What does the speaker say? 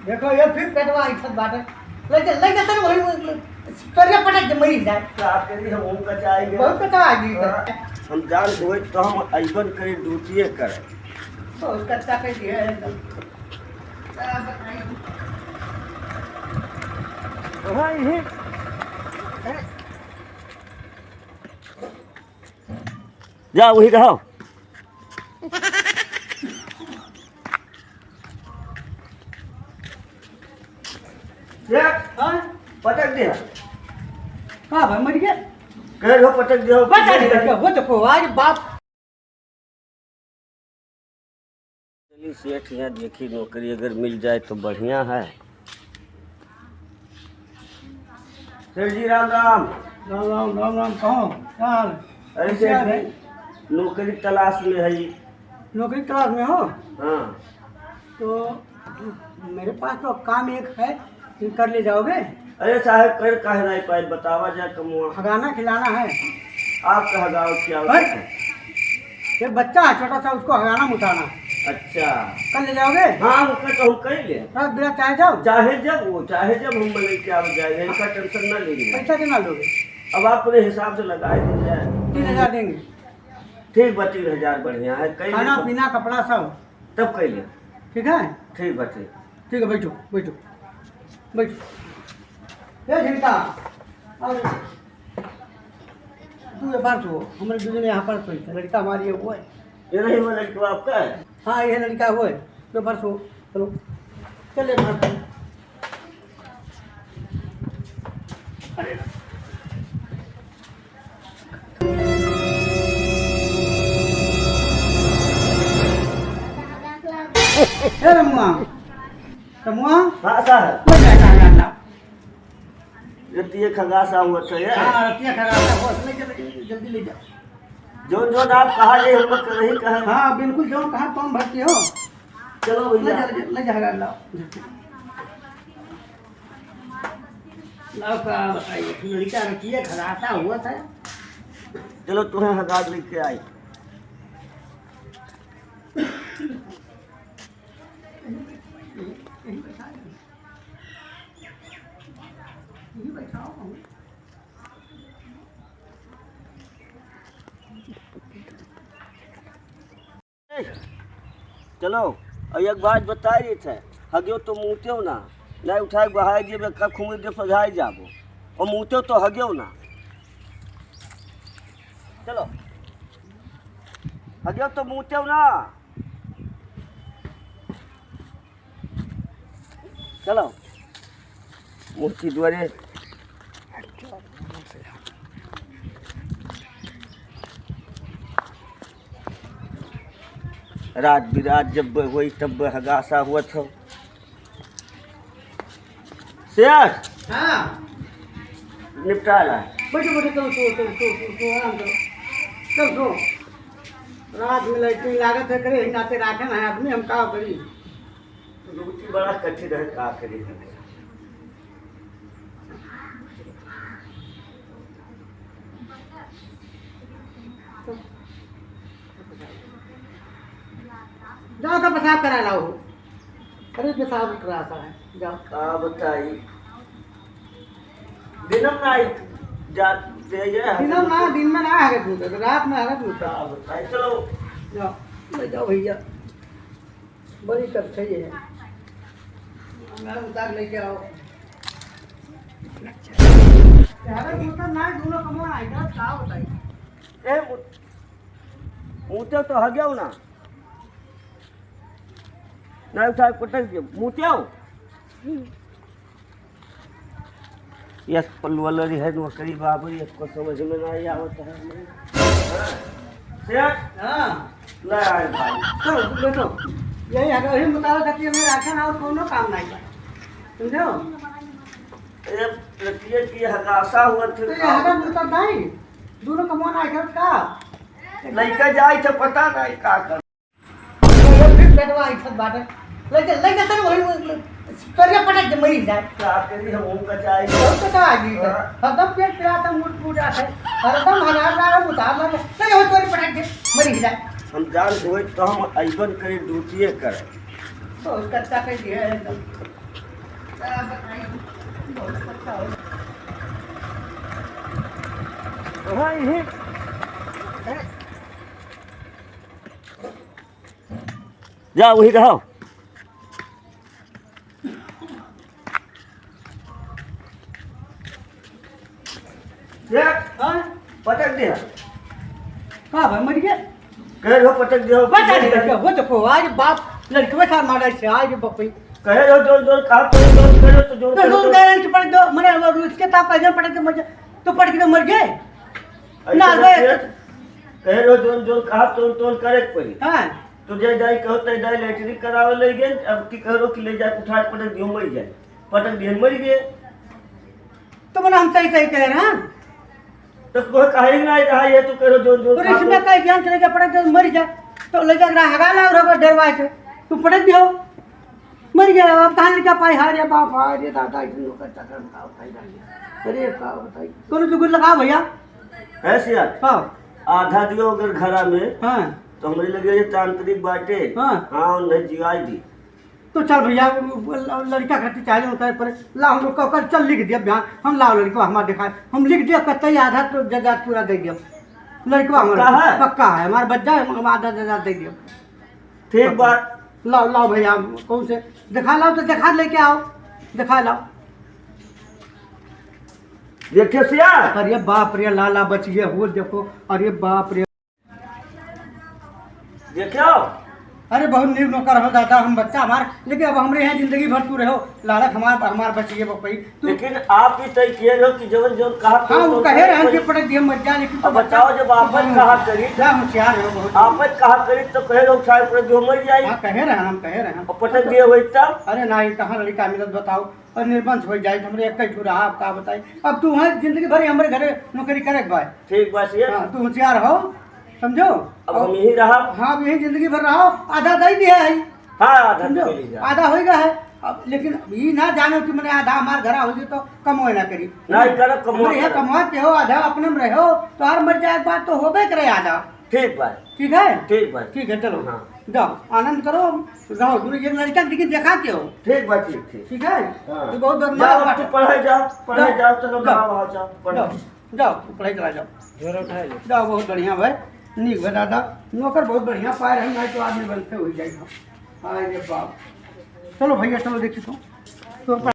देखो ये फिर पेटवा इठत बाटे ले तन वही तोरिया पटक के मरी जाए का करी हम कचाएंगे बहुत कटा आ गई हम जान होए तो हम अइबन करी ड्यूटीए करे तो उसका ताकत है एकदम हां ये जा वही रहो हां पटक दे हां भाई मर गया कह रहो पटक दे बचा नहीं वो तो को आज बाप चलिए सेठ यहाँ देखी नौकरी अगर मिल जाए तो बढ़िया है। सेठ जी राम राम। राम कहो हाल अरे सेठ जी नौकरी तलाश में है। नौकरी तलाश में हो हाँ तो मेरे पास तो काम एक है तुम कर ले जाओगे। अरे साहब कर काहे नहीं पाए बतावा जा कमुआ हगाना खिलाना है। आप कहा गाँव क्या है? ये बच्चा है छोटा सा उसको हगाना मुटाना। अच्छा कर ले जाओगे। हाँ उसका कहूँ कर ले रात बिना चाहे जाओ चाहे जब हम बोले कि आप जाएंगे इनका टेंशन ना लीजिए। पैसा कितना लोगे। अब आप पूरे हिसाब से लगाए दीजिए 3000 देंगे। ठीक बा 3000 बढ़िया है कई खाना पीना कपड़ा सब तब कह ले ठीक है। ठीक बा ठीक ठीक है बैठो बैठो बैठो ये झिमका और तू ये बात हो हमारे दूसरे यहाँ पर सोई था लड़का हमारी है वो है। ये नहीं वो लड़का आपका है। हाँ ये लड़का वो है जो परस हो चलो चले बाहर रमुआ रमुआ हाँ साहब मैं जाता ना ये खगासा हुआ था ये हाँ रतिया खराब हो ले चल जल्दी ले जा जोन जोन आप कहा ले हम लोग नहीं कहे। हाँ बिल्कुल जो कहा तुम भर्ती हो चलो भैया ले जा लाओ लाओ का बताइए लड़का रतिया खरासा हुआ था। चलो तुम्हें हजार लिख के आई। चलो और एक बात बताइए थे हगियो तो मुँहते ना नहीं उठाए बहाय दिए कब खुम दे सजाए जाबो और मुँहते तो हगियो ना। चलो हगियो तो मुँहते ना चलो मूर्ति द्वारे रात बिरात जब वही तब हगासा हुआ था। सेठ हाँ निपटा ला बैठो बैठो तो आराम करो तो रात में लाइटिंग लागत है करे नाते राखे ना आदमी हम का करी ड्यूटी बड़ा कठिन है का करी। जाओ तो पेशाब करा लाओ अरे पेशाब उठ रहा है जाओ का बताई दिनम नाइट जाते ये दिन में ना आगे दूध रात में आगे दूध का बताई। चलो जाओ ले जाओ भैया बड़ी कब चाहिए उतार लेके आओ ना दोनों कमोना आएगा क्या बताइए ए मुँहते तो हगियो ना नहीं उठाए पटक दियो मुँहते यस पलवलरी है नौकरी बाबू इसको समझ में नहीं आवता है। सेठ हाँ ले आए भाई चलो बैठो यही है वही मुताबिक करती है मेरा राशन और कोनो काम नहीं है समझो। ये प्रक्रिया की हगासा हुआ तो थे ये हगा मुता नहीं दोनों कमोना आएगा का लड़का जाए तो पता नहीं का कर ये फिर पेटवा इठत बाटे ले तन वही तोरिया पटक के मरी जाए का करी हम कचाए बहुत कटा आ गई हरदम पेट पिराता मुट फूट जाता है हरदम हजार लाख उतार ला तो ये तोरी पटक के मरी जाए। हम जान होए तो हम अइबन करे ड्यूटीए करे तो उसका ताकत है एकदम हाँ यही जा वही रहो। हाँ पटक दिया हाँ भाई मर गया कह रहे हो पटक दिया बता दे क्या वो देखो आज बाप लड़के के साथ मारा से आज बपई कह रहे हो जोर जोर कहा तो जोर करो तो जोर तो जोर गारंटी पड़ दो मरे उसके ताप पैसा पड़ के मर तो पड़ के मर गए ना गए कह रहे हो जोर जोर कहा तो तोल करे पड़ी हाँ तो जय जाई कहो तो जाई लेटरी करावे ले गए अब की कह रहे हो कि ले जाए उठा के पटक दियो मर जाए पटक दिए मर गए तो मैंने हम सही सही कह रहे हैं तो कोई कहे ना रहा ये तो कह रहे हो जोर जोर तो इसमें कहीं ध्यान चले जा पड़क तो मर जा तो ले जा हगा ना रहा डरवा के तू पटक दियो मर गया अब कहां लिखा पाई हारे बाप हारे दादा इतनो का चक्कर का उठाई अरे का बताई तूने जुगुल लगा भैया ऐसे यार हां आधा दियो अगर घरा में हां तो हमरे लगे ये तांत्रिक बाटे हाँ। हाँ नहीं जिगाई दी तो चल भैया लड़का खाती चाहिए होता है पर ला हम लोग कल चल लिख दिया बयान हम लाओ लड़का हमारा दिखाए हम लिख दिया कतई आधा तो जजात पूरा दे दिया लड़का हमारा पक्का है हमारा बच्चा है हम आधा जजात दे दिया ठीक बात लाओ लाओ भैया कौन से दिखा लाओ तो दिखा लेके आओ दिखा लाओ देखिए सिया अरे बाप रे लाला बच गया हो देखो अरे बाप रे देखियो अरे बहुत निर्भ नौकर हो दादा हम बच्चा हमार लेकिन अब हमारे यहाँ जिंदगी भर तू रहो लालच हमार बच गए बपई तू लेकिन आप ही तय किए हो कि जवन जवन कहा हाँ वो कहे रहन के पड़क दिए मर जा लेकिन अब बताओ जब आपन कहा करी क्या होशियार है बहुत आपन कहा करी तो कहे रहो उठाए पड़े जो मर जाई हाँ कहे रहे हम कहे रहे और पटक दिए वही तब अरे ना ये कहाँ लड़का मिलत बताओ और निर्बंध हो जाए हमरे एक ही रहा आप का बताई अब तू वहाँ जिंदगी भर हमारे घरे नौकरी करे भाई ठीक बात ये हाँ तू होशियार हो समझो अब हम यही रहा हाँ अब यही जिंदगी भर रहो आधा दे दिया है हाँ आधा समझो तो मिल आधा हो गया है अब लेकिन ये ना जानो कि मैंने आधा हमारे घर हो तो कमोए ना करी नहीं करो कमो हमारे यहाँ कमाते हो आधा अपने में रहो तो हर मर जाए बात तो होबे करे आधा ठीक बात ठीक है ठीक बात ठीक है चलो हाँ। जाओ आनंद करो रहो तुम ये लड़का दिखे दिखाते हो ठीक बात ठीक ठीक ठीक है हाँ। तो बहुत जाओ बदमाश अब तो पढ़ाई जाओ चलो जाओ जाओ पढ़ो जाओ पढ़ाई चला जाओ जाओ बहुत बढ़िया भाई नीक है दादा नौकर बहुत बढ़िया पाए रहे नहीं तो आदमी बनते हो जाएगा अरे बाप चलो भैया चलो देखिए तो